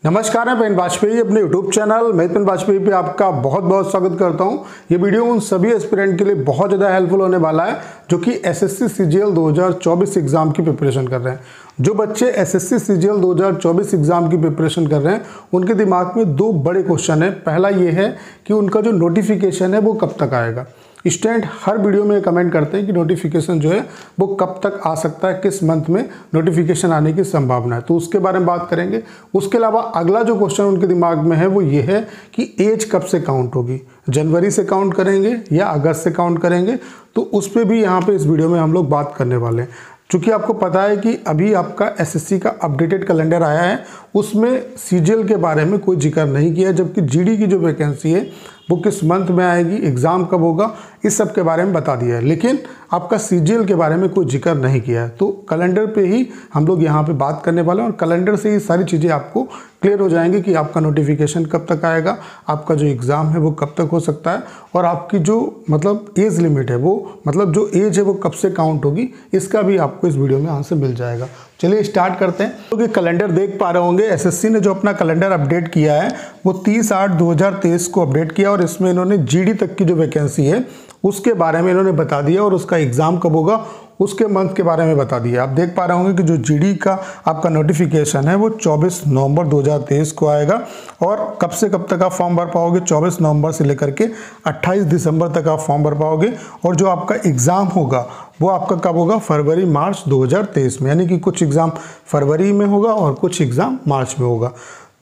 नमस्कार, मैं पेन वाजपेयी अपने YouTube चैनल पेन वाजपेयी पे आपका बहुत बहुत स्वागत करता हूं। ये वीडियो उन सभी एस्पिरेंट के लिए बहुत ज़्यादा हेल्पफुल होने वाला है जो कि एसएससी सीजीएल 2024 एग्ज़ाम की प्रिपरेशन कर रहे हैं। जो बच्चे एसएससी सीजीएल 2024 एग्ज़ाम की प्रिपरेशन कर रहे हैं उनके दिमाग में दो बड़े क्वेश्चन है। पहला ये है कि उनका जो नोटिफिकेशन है वो कब तक आएगा। स्टूडेंट हर वीडियो में कमेंट करते हैं कि नोटिफिकेशन जो है वो कब तक आ सकता है, किस मंथ में नोटिफिकेशन आने की संभावना है, तो उसके बारे में बात करेंगे। उसके अलावा अगला जो क्वेश्चन उनके दिमाग में है वो ये है कि एज कब से काउंट होगी, जनवरी से काउंट करेंगे या अगस्त से काउंट करेंगे। तो उस पर भी यहाँ पे इस वीडियो में हम लोग बात करने वाले हैं। चूँकि आपको पता है कि अभी आपका एसएससी का अपडेटेड कैलेंडर आया है, उसमें सीजीएल के बारे में कोई जिक्र नहीं किया, जबकि जीडी की जो वैकेंसी है वो किस मंथ में आएगी, एग्ज़ाम कब होगा, इस सब के बारे में बता दिया है, लेकिन आपका सीजीएल के बारे में कोई जिक्र नहीं किया है। तो कैलेंडर पे ही हम लोग यहाँ पे बात करने वाले हैं और कैलेंडर से ही सारी चीज़ें आपको क्लियर हो जाएंगी कि आपका नोटिफिकेशन कब तक आएगा, आपका जो एग्ज़ाम है वो कब तक हो सकता है और आपकी जो मतलब एज लिमिट है वो मतलब जो एज है वो कब से काउंट होगी, इसका भी आपको इस वीडियो में आंसर मिल जाएगा। चलिए स्टार्ट करते हैं। तो कैलेंडर देख पा रहे होंगे, एसएससी ने जो अपना कैलेंडर अपडेट किया है वो 30/8/2023 को अपडेट किया और इसमें इन्होंने जीडी तक की जो वैकेंसी है उसके बारे में इन्होंने बता दिया और उसका एग्ज़ाम कब होगा उसके मंथ के बारे में बता दिया। आप देख पा रहे होंगे कि जो जीडी का आपका नोटिफिकेशन है वो 24 नवंबर 2023 को आएगा और कब से कब तक आप फॉर्म भर पाओगे, 24 नवंबर से लेकर के 28 दिसंबर तक आप फॉर्म भर पाओगे। और जो आपका एग्ज़ाम होगा वो आपका कब होगा, फरवरी मार्च 2023 में, यानी कि कुछ एग्ज़ाम फरवरी में होगा और कुछ एग्ज़ाम मार्च में होगा।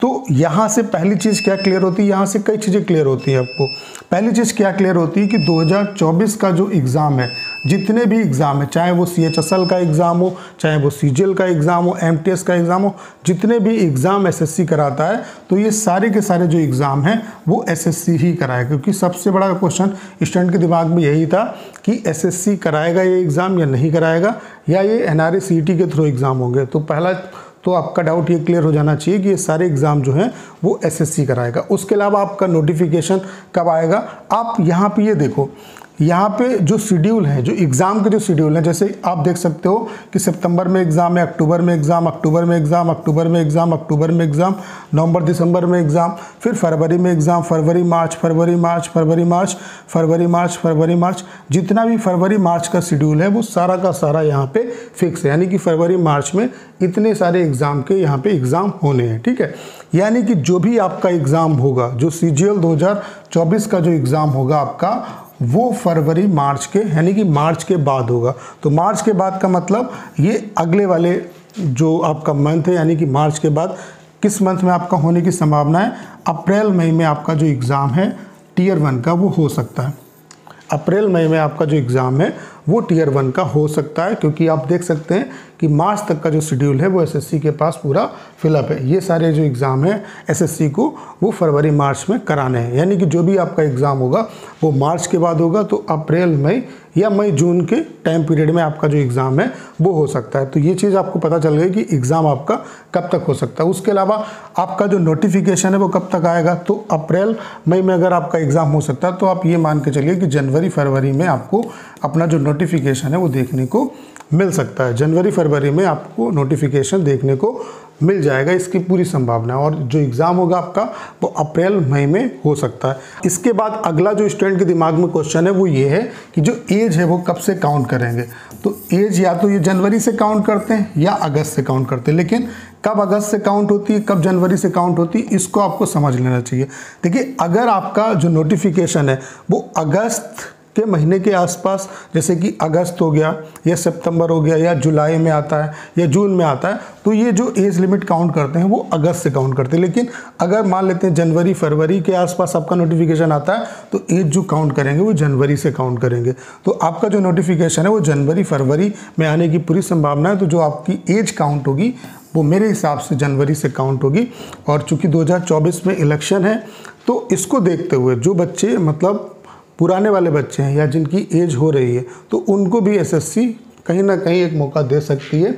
तो यहाँ से पहली चीज़ क्या क्लियर होती है, यहाँ से कई चीज़ें क्लियर होती है आपको। पहली चीज़ क्या क्लियर होती है कि 2024 का जो एग्ज़ाम है, जितने भी एग्ज़ाम है, चाहे वो CHSL का एग्ज़ाम हो, चाहे वो सीजीएल का एग्ज़ाम हो, MTS का एग्ज़ाम हो, जितने भी एग्ज़ाम एसएससी कराता है तो ये सारे के सारे जो एग्ज़ाम हैं वो एसएससी ही कराएगा। क्योंकि सबसे बड़ा क्वेश्चन स्टूडेंट के दिमाग में यही था कि एसएससी कराएगा ये एग्ज़ाम या नहीं कराएगा, या ये NRA CET के थ्रू एग्ज़ाम होंगे। तो पहला तो आपका डाउट ये क्लियर हो जाना चाहिए कि ये सारे एग्ज़ाम जो हैं वो एसएससी कराएगा। उसके अलावा आपका नोटिफिकेशन कब आएगा, आप यहाँ पे ये देखो, यहाँ पे जो शेड्यूल है, जो एग्ज़ाम के जो शेड्यूल है, जैसे आप देख सकते हो कि सितंबर में एग्ज़ाम है, अक्टूबर में एग्ज़ाम, अक्टूबर में एग्ज़ाम, अक्टूबर में एग्ज़ाम, अक्टूबर में एग्ज़ाम, नवंबर दिसंबर में एग्ज़ाम, फिर फरवरी में एग्ज़ाम, फरवरी मार्च, फरवरी मार्च, फरवरी मार्च, फरवरी मार्च, फरवरी मार्च, जितना भी फरवरी मार्च का शेड्यूल है वो सारा का सारा यहाँ पे फिक्स है। यानी कि फरवरी मार्च में इतने सारे एग्ज़ाम के यहाँ पे एग्ज़ाम होने हैं, ठीक है। यानी कि जो भी आपका एग्ज़ाम होगा, जो सीजीएल 2024 का जो एग्ज़ाम होगा आपका, वो फरवरी मार्च के यानी कि मार्च के बाद होगा। तो मार्च के बाद का मतलब ये अगले वाले जो आपका मंथ है, यानी कि मार्च के बाद किस मंथ में आपका होने की संभावना है, अप्रैल मई में आपका जो एग्ज़ाम है टियर 1 का वो हो सकता है। अप्रैल मई में आपका जो एग्ज़ाम है वो टियर 1 का हो सकता है, क्योंकि आप देख सकते हैं कि मार्च तक का जो शेड्यूल है वो एसएससी के पास पूरा फिलअप है। ये सारे जो एग्ज़ाम है एसएससी को वो फरवरी मार्च में कराने हैं। यानी कि जो भी आपका एग्ज़ाम होगा वो मार्च के बाद होगा, तो अप्रैल मई या मई जून के टाइम पीरियड में आपका जो एग्ज़ाम है वो हो सकता है। तो ये चीज़ आपको पता चल गई कि एग्ज़ाम आपका कब तक हो सकता है। उसके अलावा आपका जो नोटिफिकेशन है वो कब तक आएगा, तो अप्रैल मई में अगर आपका एग्ज़ाम हो सकता है तो आप ये मान के चलिए कि जनवरी फरवरी में आपको अपना जो नोटिफिकेशन है वो देखने को मिल सकता है। जनवरी फरवरी में आपको नोटिफिकेशन देखने को मिल जाएगा, इसकी पूरी संभावना है। और जो एग्ज़ाम होगा आपका वो अप्रैल मई में हो सकता है। इसके बाद अगला जो स्टूडेंट के दिमाग में क्वेश्चन है वो ये है कि जो एज है वो कब से काउंट करेंगे। तो एज या तो ये जनवरी से काउंट करते हैं या अगस्त से काउंट करते हैं, लेकिन कब अगस्त से काउंट होती है, कब जनवरी से काउंट होती है, इसको आपको समझ लेना चाहिए। देखिए, अगर आपका जो नोटिफिकेशन है वो अगस्त के महीने के आसपास, जैसे कि अगस्त हो गया या सितंबर हो गया या जुलाई में आता है या जून में आता है, तो ये जो एज लिमिट काउंट करते हैं वो अगस्त से काउंट करते हैं। लेकिन अगर मान लेते हैं जनवरी फरवरी के आसपास आपका नोटिफिकेशन आता है तो एज जो काउंट करेंगे वो जनवरी से काउंट करेंगे। तो आपका जो नोटिफिकेशन है वो जनवरी फरवरी में आने की पूरी संभावना है। तो जो आपकी एज काउंट होगी वो मेरे हिसाब से जनवरी से काउंट होगी। और चूँकि 2024 में इलेक्शन है तो इसको देखते हुए जो बच्चे मतलब पुराने वाले बच्चे हैं या जिनकी एज हो रही है तो उनको भी एसएससी कहीं ना कहीं एक मौका दे सकती है।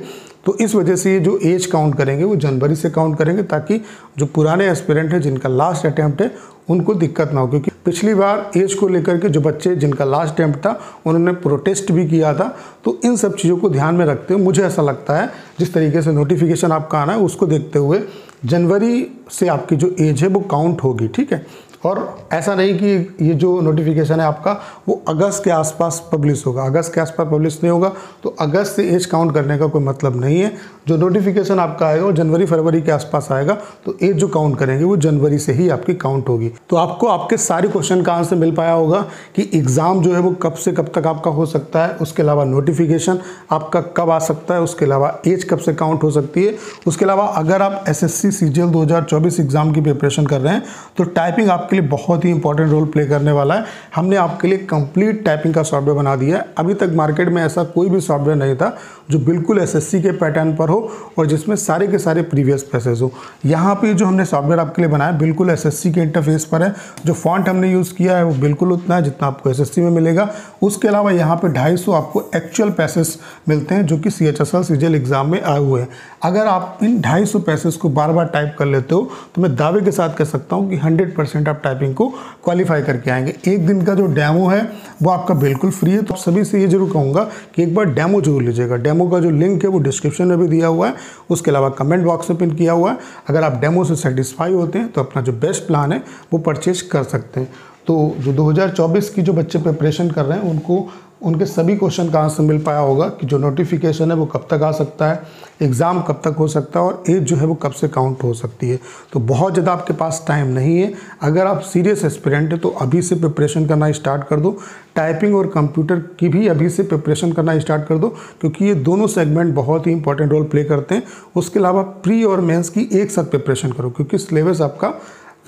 तो इस वजह से ये जो एज काउंट करेंगे वो जनवरी से काउंट करेंगे, ताकि जो पुराने एस्पिरेंट हैं जिनका लास्ट अटैम्प्ट है उनको दिक्कत ना हो। क्योंकि पिछली बार एज को लेकर के जो बच्चे जिनका लास्ट अटैम्प्ट था उन्होंने प्रोटेस्ट भी किया था। तो इन सब चीज़ों को ध्यान में रखते हुए मुझे ऐसा लगता है जिस तरीके से नोटिफिकेशन आपका आना है उसको देखते हुए जनवरी से आपकी जो एज है वो काउंट होगी, ठीक है। और ऐसा नहीं कि ये जो नोटिफिकेशन है आपका वो अगस्त के आसपास पब्लिश होगा, अगस्त के आसपास पब्लिश नहीं होगा, तो अगस्त से एज काउंट करने का कोई मतलब नहीं है। जो नोटिफिकेशन आपका आएगा वो जनवरी फरवरी के आसपास आएगा, तो एज जो काउंट करेंगे वो जनवरी से ही आपकी काउंट होगी। तो आपको आपके सारे क्वेश्चन का आंसर मिल पाया होगा कि एग्ज़ाम जो है वो कब से कब तक आपका हो सकता है, उसके अलावा नोटिफिकेशन आपका कब आ सकता है, उसके अलावा एज कब से काउंट हो सकती है। उसके अलावा अगर आप SSC CGL 2024 एग्ज़ाम की प्रिपरेशन कर रहे हैं तो टाइपिंग आपके लिए बहुत ही इंपॉर्टेंट रोल प्ले करने वाला है। हमने आपके लिए कंप्लीट टाइपिंग का सॉफ्टवेयर बना दिया है। अभी तक मार्केट में ऐसा कोई भी सॉफ्टवेयर नहीं था जो बिल्कुल SSC के पैटर्न पर हो और जिसमें सारे के सारे प्रीवियस पैसेज हो। यहाँ पे जो हमने सॉफ्टवेयर आपके लिए बनाया बिल्कुल SSC के इंटरफेस पर है। जो फॉन्ट हमने यूज़ किया है वो बिल्कुल उतना है जितना आपको SSC में मिलेगा। उसके अलावा यहाँ पे 250 आपको एक्चुअल पैसेज मिलते हैं जो कि CHSL CGL एग्जाम में आए हुए हैं। अगर आप इन 250 पैसेज को बार बार टाइप कर लेते हो तो मैं दावे के साथ कह सकता हूँ कि 100% आप टाइपिंग को क्वालिफाई करके आएंगे। एक दिन का जो डेमो है वो आपका बिल्कुल फ्री है, तो सभी से ये जरूर कहूँगा कि एक बार डेमो जरूर लीजिएगा। डेमो का जो लिंक है वो डिस्क्रिप्शन में भी दिया हुआ है, उसके अलावा कमेंट बॉक्स में पिन किया हुआ है। अगर आप डेमो से सेटिस्फाई होते हैं तो अपना जो बेस्ट प्लान है वो परचेज कर सकते हैं। तो जो 2024 की जो बच्चे प्रिपरेशन कर रहे हैं उनको उनके सभी क्वेश्चन का आंसर मिल पाया होगा कि जो नोटिफिकेशन है वो कब तक आ सकता है, एग्ज़ाम कब तक हो सकता है और एज जो है वो कब से काउंट हो सकती है। तो बहुत ज़्यादा आपके पास टाइम नहीं है। अगर आप सीरियस एस्पिरेंट है तो अभी से प्रिपरेशन करना स्टार्ट कर दो। टाइपिंग और कंप्यूटर की भी अभी से प्रिपरेशन करना स्टार्ट कर दो, क्योंकि ये दोनों सेगमेंट बहुत ही इंपॉर्टेंट रोल प्ले करते हैं। उसके अलावा प्री और मेंस की एक साथ प्रिपरेशन करो, क्योंकि सिलेबस आपका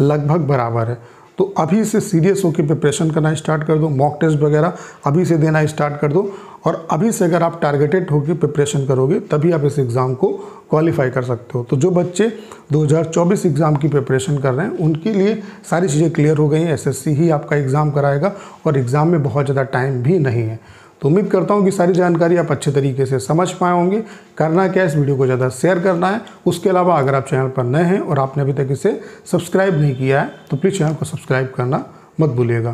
लगभग बराबर है। तो अभी से सीरियस होकर प्रिपरेशन करना स्टार्ट कर दो। मॉक टेस्ट वगैरह अभी से देना स्टार्ट कर दो और अभी से अगर आप टारगेटेड होकर प्रिपरेशन करोगे तभी आप इस एग्ज़ाम को क्वालिफाई कर सकते हो। तो जो बच्चे 2024 एग्ज़ाम की प्रिपरेशन कर रहे हैं उनके लिए सारी चीज़ें क्लियर हो गई हैं। SSC ही आपका एग्ज़ाम कराएगा और एग्ज़ाम में बहुत ज़्यादा टाइम भी नहीं है। तो उम्मीद करता हूँ कि सारी जानकारी आप अच्छे तरीके से समझ पाए होंगे। करना क्या है, इस वीडियो को ज़्यादा शेयर करना है। उसके अलावा अगर आप चैनल पर नए हैं और आपने अभी तक इसे सब्सक्राइब नहीं किया है तो प्लीज़ चैनल को सब्सक्राइब करना मत भूलिएगा।